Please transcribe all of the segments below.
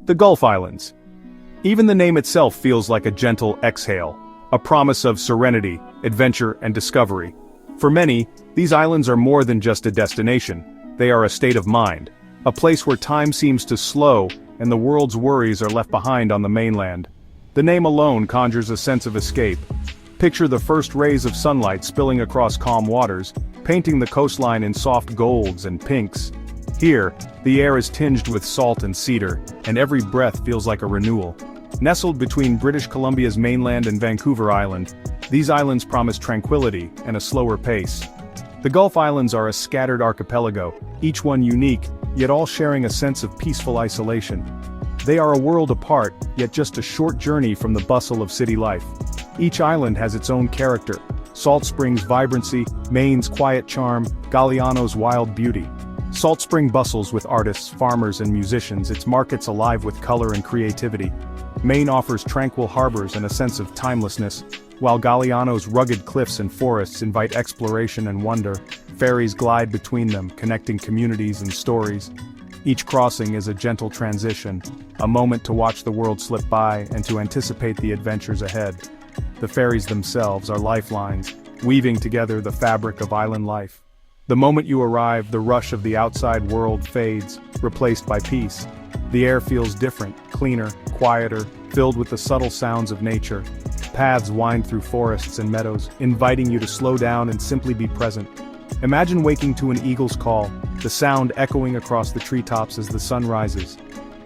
The Gulf Islands. Even the name itself feels like a gentle exhale, a promise of serenity, adventure, and discovery. For many, these islands are more than just a destination. They are a state of mind, a place where time seems to slow and the world's worries are left behind on the mainland. The name alone conjures a sense of escape. Picture the first rays of sunlight spilling across calm waters, painting the coastline in soft golds and pinks. Here, the air is tinged with salt and cedar, and every breath feels like a renewal. Nestled between British Columbia's mainland and Vancouver Island, these islands promise tranquility and a slower pace. The Gulf Islands are a scattered archipelago, each one unique, yet all sharing a sense of peaceful isolation. They are a world apart, yet just a short journey from the bustle of city life. Each island has its own character: Salt Spring's vibrancy, Maine's quiet charm, Galiano's wild beauty. Salt Spring bustles with artists, farmers, and musicians, its markets alive with color and creativity. Maine offers tranquil harbors and a sense of timelessness, while Galiano's rugged cliffs and forests invite exploration and wonder. Ferries glide between them, connecting communities and stories. Each crossing is a gentle transition, a moment to watch the world slip by and to anticipate the adventures ahead. The ferries themselves are lifelines, weaving together the fabric of island life. The moment you arrive, the rush of the outside world fades, replaced by peace. The air feels different, cleaner, quieter, filled with the subtle sounds of nature. Paths wind through forests and meadows, inviting you to slow down and simply be present. Imagine waking to an eagle's call, the sound echoing across the treetops as the sun rises.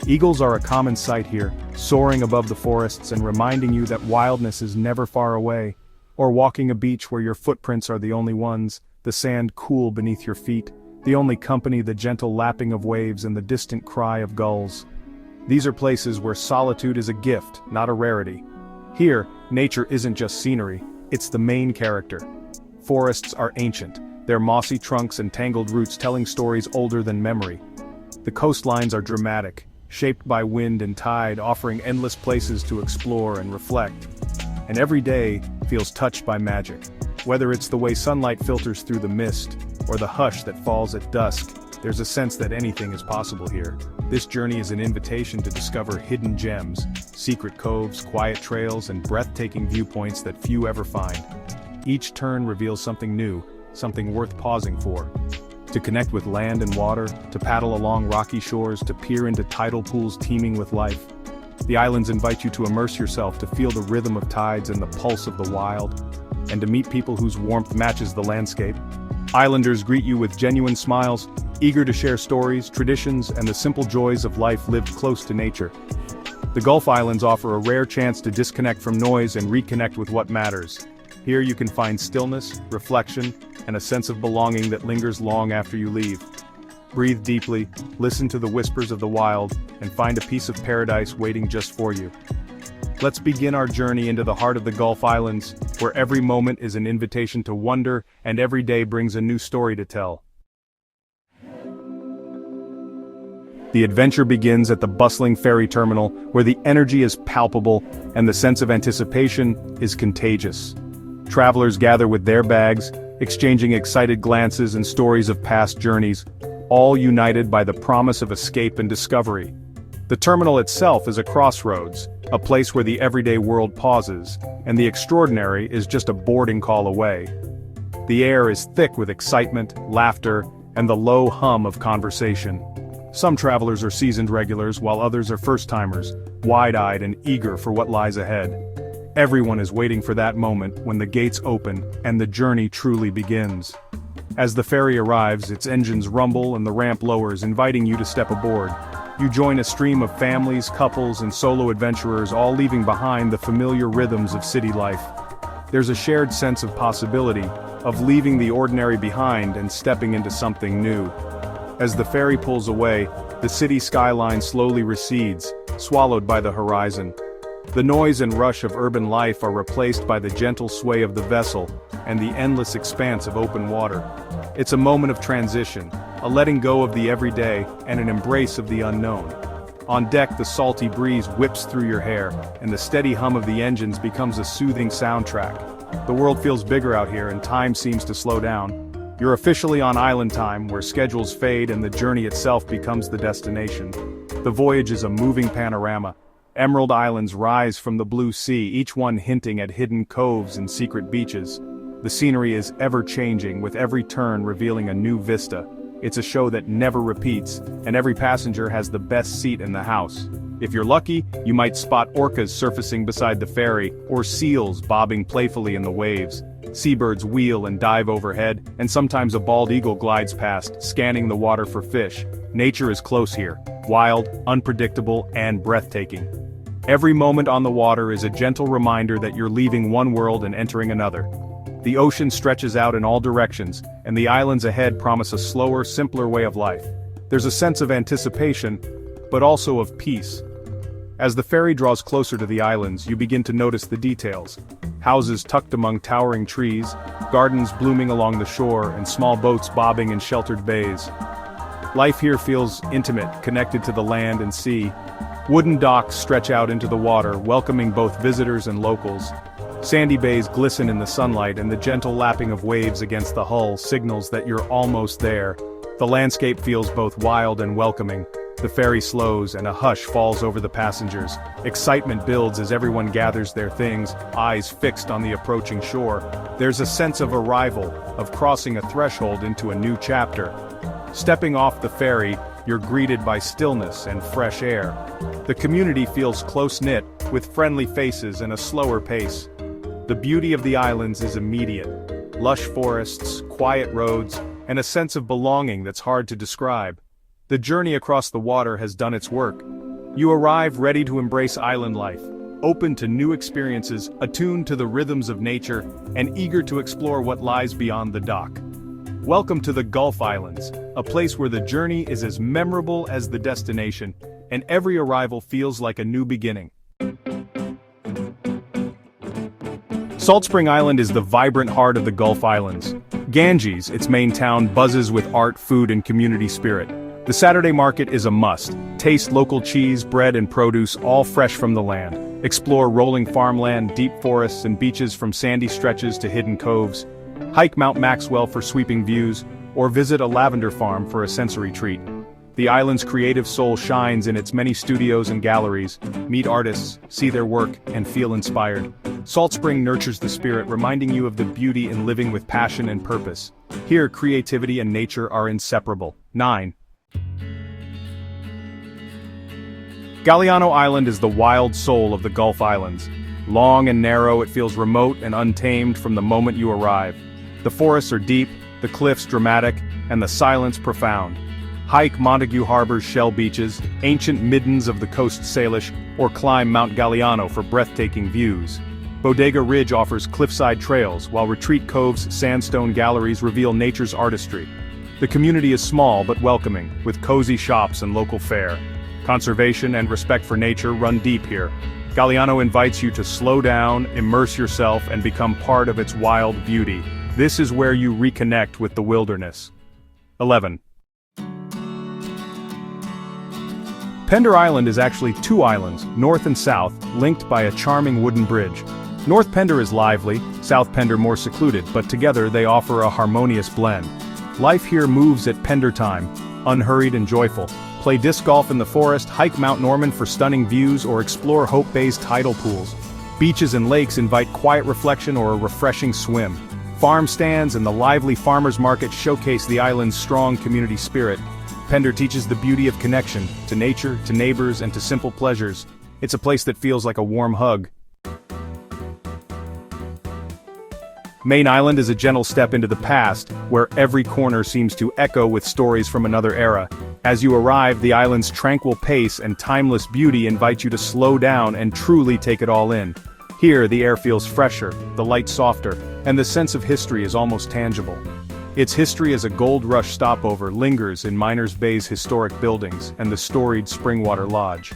Eagles are a common sight here, soaring above the forests and reminding you that wildness is never far away. Or walking a beach where your footprints are the only ones, the sand cool beneath your feet, the only company the gentle lapping of waves and the distant cry of gulls. These are places where solitude is a gift, not a rarity. Here, nature isn't just scenery, it's the main character. Forests are ancient, their mossy trunks and tangled roots telling stories older than memory. The coastlines are dramatic, shaped by wind and tide, offering endless places to explore and reflect. And every day feels touched by magic. Whether it's the way sunlight filters through the mist, or the hush that falls at dusk, there's a sense that anything is possible here. This journey is an invitation to discover hidden gems, secret coves, quiet trails, and breathtaking viewpoints that few ever find. Each turn reveals something new, something worth pausing for. To connect with land and water, to paddle along rocky shores, to peer into tidal pools teeming with life. The islands invite you to immerse yourself, to feel the rhythm of tides and the pulse of the wild, and to meet people whose warmth matches the landscape. Islanders greet you with genuine smiles, eager to share stories, traditions, and the simple joys of life lived close to nature. The Gulf Islands offer a rare chance to disconnect from noise and reconnect with what matters. Here you can find stillness, reflection, and a sense of belonging that lingers long after you leave. Breathe deeply, listen to the whispers of the wild, and find a piece of paradise waiting just for you. Let's begin our journey into the heart of the Gulf Islands, where every moment is an invitation to wonder and every day brings a new story to tell. The adventure begins at the bustling ferry terminal, where the energy is palpable and the sense of anticipation is contagious. Travelers gather with their bags, exchanging excited glances and stories of past journeys, all united by the promise of escape and discovery. The terminal itself is a crossroads, a place where the everyday world pauses, and the extraordinary is just a boarding call away. The air is thick with excitement, laughter, and the low hum of conversation. Some travelers are seasoned regulars, while others are first-timers, wide-eyed and eager for what lies ahead. Everyone is waiting for that moment when the gates open and the journey truly begins. As the ferry arrives, its engines rumble and the ramp lowers, inviting you to step aboard. You join a stream of families, couples, and solo adventurers, all leaving behind the familiar rhythms of city life. There's a shared sense of possibility, of leaving the ordinary behind and stepping into something new. As the ferry pulls away, the city skyline slowly recedes, swallowed by the horizon. The noise and rush of urban life are replaced by the gentle sway of the vessel and the endless expanse of open water. It's a moment of transition, a letting go of the everyday and an embrace of the unknown. On deck, the salty breeze whips through your hair, and the steady hum of the engines becomes a soothing soundtrack. The world feels bigger out here and time seems to slow down. You're officially on island time, where schedules fade and the journey itself becomes the destination. The voyage is a moving panorama. Emerald islands rise from the blue sea, each one hinting at hidden coves and secret beaches. The scenery is ever-changing, with every turn revealing a new vista. It's a show that never repeats, and every passenger has the best seat in the house. If you're lucky, you might spot orcas surfacing beside the ferry, or seals bobbing playfully in the waves. Seabirds wheel and dive overhead, and sometimes a bald eagle glides past, scanning the water for fish. Nature is close here, wild, unpredictable, and breathtaking. Every moment on the water is a gentle reminder that you're leaving one world and entering another. The ocean stretches out in all directions, and the islands ahead promise a slower, simpler way of life. There's a sense of anticipation, but also of peace. As the ferry draws closer to the islands, you begin to notice the details. Houses tucked among towering trees, gardens blooming along the shore, and small boats bobbing in sheltered bays. Life here feels intimate, connected to the land and sea. Wooden docks stretch out into the water, welcoming both visitors and locals. Sandy bays glisten in the sunlight, and the gentle lapping of waves against the hull signals that you're almost there. The landscape feels both wild and welcoming. The ferry slows, and a hush falls over the passengers. Excitement builds as everyone gathers their things, eyes fixed on the approaching shore. There's a sense of arrival, of crossing a threshold into a new chapter. Stepping off the ferry, you're greeted by stillness and fresh air. The community feels close-knit, with friendly faces and a slower pace. The beauty of the islands is immediate. Lush forests, quiet roads, and a sense of belonging that's hard to describe. The journey across the water has done its work. You arrive ready to embrace island life, open to new experiences, attuned to the rhythms of nature, and eager to explore what lies beyond the dock. Welcome to the Gulf Islands, a place where the journey is as memorable as the destination, and every arrival feels like a new beginning. Salt Spring Island is the vibrant heart of the Gulf Islands. Ganges, its main town, buzzes with art, food, and community spirit. The Saturday market is a must. Taste local cheese, bread, and produce, all fresh from the land. Explore rolling farmland, deep forests, and beaches from sandy stretches to hidden coves. Hike Mount Maxwell for sweeping views, or visit a lavender farm for a sensory treat. The island's creative soul shines in its many studios and galleries. Meet artists, see their work, and feel inspired. Salt Spring nurtures the spirit, reminding you of the beauty in living with passion and purpose. Here, creativity and nature are inseparable. 9. Galiano Island is the wild soul of the Gulf Islands. Long and narrow, it feels remote and untamed from the moment you arrive. The forests are deep, the cliffs dramatic, and the silence profound. Hike Montague Harbor's shell beaches, ancient middens of the coast Salish, or climb Mount Galiano for breathtaking views. Bodega Ridge offers cliffside trails, while Retreat Cove's sandstone galleries reveal nature's artistry. The community is small but welcoming, with cozy shops and local fare. Conservation and respect for nature run deep here. Galiano invites you to slow down, immerse yourself, and become part of its wild beauty. This is where you reconnect with the wilderness. 11. Pender Island is actually two islands, north and south, linked by a charming wooden bridge. North Pender is lively, South Pender more secluded, but together they offer a harmonious blend. Life here moves at Pender time, unhurried and joyful. Play disc golf in the forest, hike Mount Norman for stunning views, or explore Hope Bay's tidal pools. Beaches and lakes invite quiet reflection or a refreshing swim. Farm stands and the lively farmers market showcase the island's strong community spirit. Pender teaches the beauty of connection, to nature, to neighbors, and to simple pleasures. It's a place that feels like a warm hug. Main Island is a gentle step into the past, where every corner seems to echo with stories from another era. As you arrive, the island's tranquil pace and timeless beauty invite you to slow down and truly take it all in. Here, the air feels fresher, the light softer, and the sense of history is almost tangible. Its history as a gold rush stopover lingers in Miners Bay's historic buildings and the storied Springwater Lodge.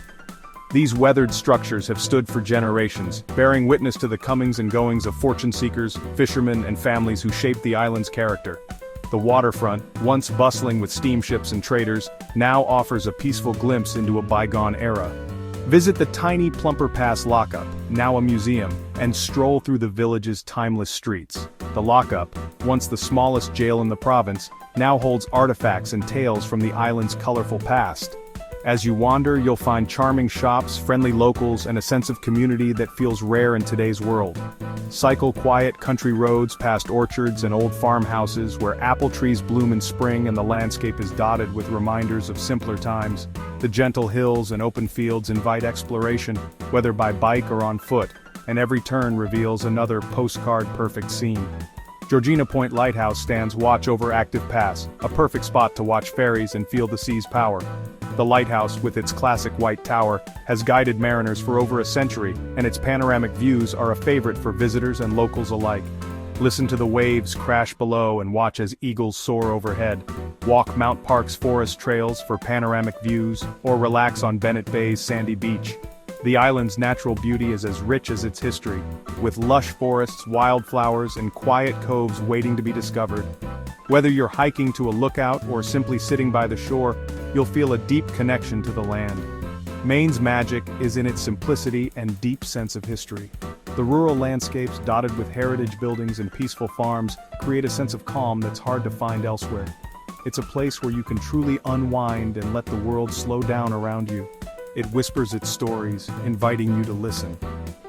These weathered structures have stood for generations, bearing witness to the comings and goings of fortune seekers, fishermen, and families who shaped the island's character. The waterfront, once bustling with steamships and traders, now offers a peaceful glimpse into a bygone era. Visit the tiny Plumper Pass lockup, now a museum, and stroll through the village's timeless streets. The lockup, once the smallest jail in the province, now holds artifacts and tales from the island's colorful past. As you wander, you'll find charming shops, friendly locals, and a sense of community that feels rare in today's world. Cycle quiet country roads past orchards and old farmhouses where apple trees bloom in spring and the landscape is dotted with reminders of simpler times. The gentle hills and open fields invite exploration, whether by bike or on foot, and every turn reveals another postcard-perfect scene. Georgina Point Lighthouse stands watch over Active Pass, a perfect spot to watch ferries and feel the sea's power. The lighthouse, with its classic white tower, has guided mariners for over a century, and its panoramic views are a favorite for visitors and locals alike. Listen to the waves crash below and watch as eagles soar overhead. Walk Mount Park's forest trails for panoramic views, or relax on Bennett Bay's sandy beach. The island's natural beauty is as rich as its history, with lush forests, wildflowers, and quiet coves waiting to be discovered. Whether you're hiking to a lookout or simply sitting by the shore, you'll feel a deep connection to the land. Maine's magic is in its simplicity and deep sense of history. The rural landscapes, dotted with heritage buildings and peaceful farms, create a sense of calm that's hard to find elsewhere. It's a place where you can truly unwind and let the world slow down around you. It whispers its stories, inviting you to listen.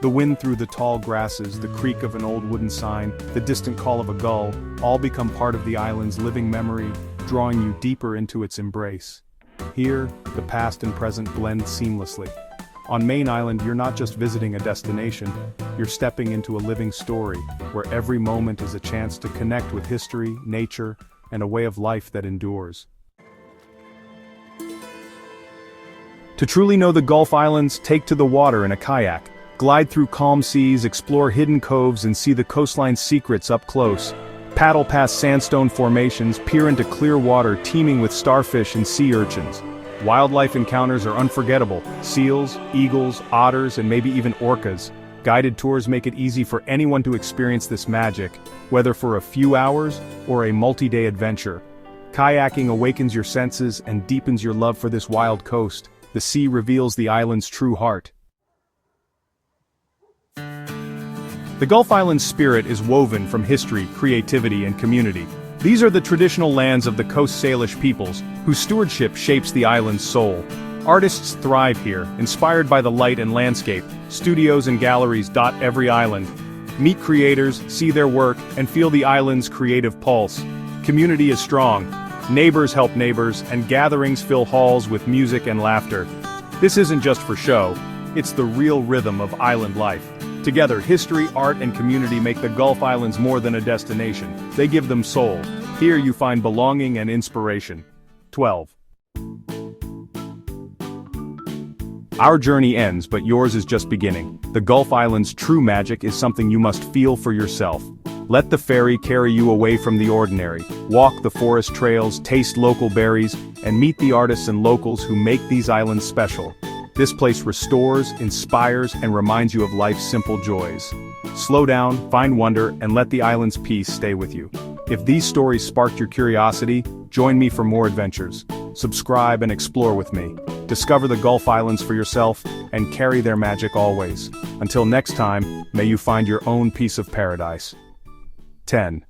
The wind through the tall grasses, the creak of an old wooden sign, the distant call of a gull, all become part of the island's living memory, drawing you deeper into its embrace. Here, the past and present blend seamlessly. On Main Island, you're not just visiting a destination, you're stepping into a living story, where every moment is a chance to connect with history, nature, and a way of life that endures. To truly know the Gulf Islands, take to the water in a kayak. Glide through calm seas, explore hidden coves, and see the coastline's secrets up close. Paddle past sandstone formations, peer into clear water teeming with starfish and sea urchins. Wildlife encounters are unforgettable: seals, eagles, otters, and maybe even orcas. Guided tours make it easy for anyone to experience this magic, whether for a few hours or a multi-day adventure. Kayaking awakens your senses and deepens your love for this wild coast. The sea reveals the island's true heart. The Gulf Island's spirit is woven from history, creativity, and community. These are the traditional lands of the Coast Salish peoples, whose stewardship shapes the island's soul. Artists thrive here, inspired by the light and landscape. Studios and galleries dot every island. Meet creators, see their work, and feel the island's creative pulse. Community is strong. Neighbors help neighbors, and gatherings fill halls with music and laughter. This isn't just for show, it's the real rhythm of island life. Together, history, art, and community make the Gulf Islands more than a destination. They give them soul. Here you find belonging and inspiration. 12. Our journey ends, but yours is just beginning. The Gulf Islands' true magic is something you must feel for yourself. Let the ferry carry you away from the ordinary. Walk the forest trails, taste local berries, and meet the artists and locals who make these islands special. This place restores, inspires, and reminds you of life's simple joys. Slow down, find wonder, and let the island's peace stay with you. If these stories sparked your curiosity, join me for more adventures. Subscribe and explore with me. Discover the Gulf Islands for yourself, and carry their magic always. Until next time, may you find your own piece of paradise. 10.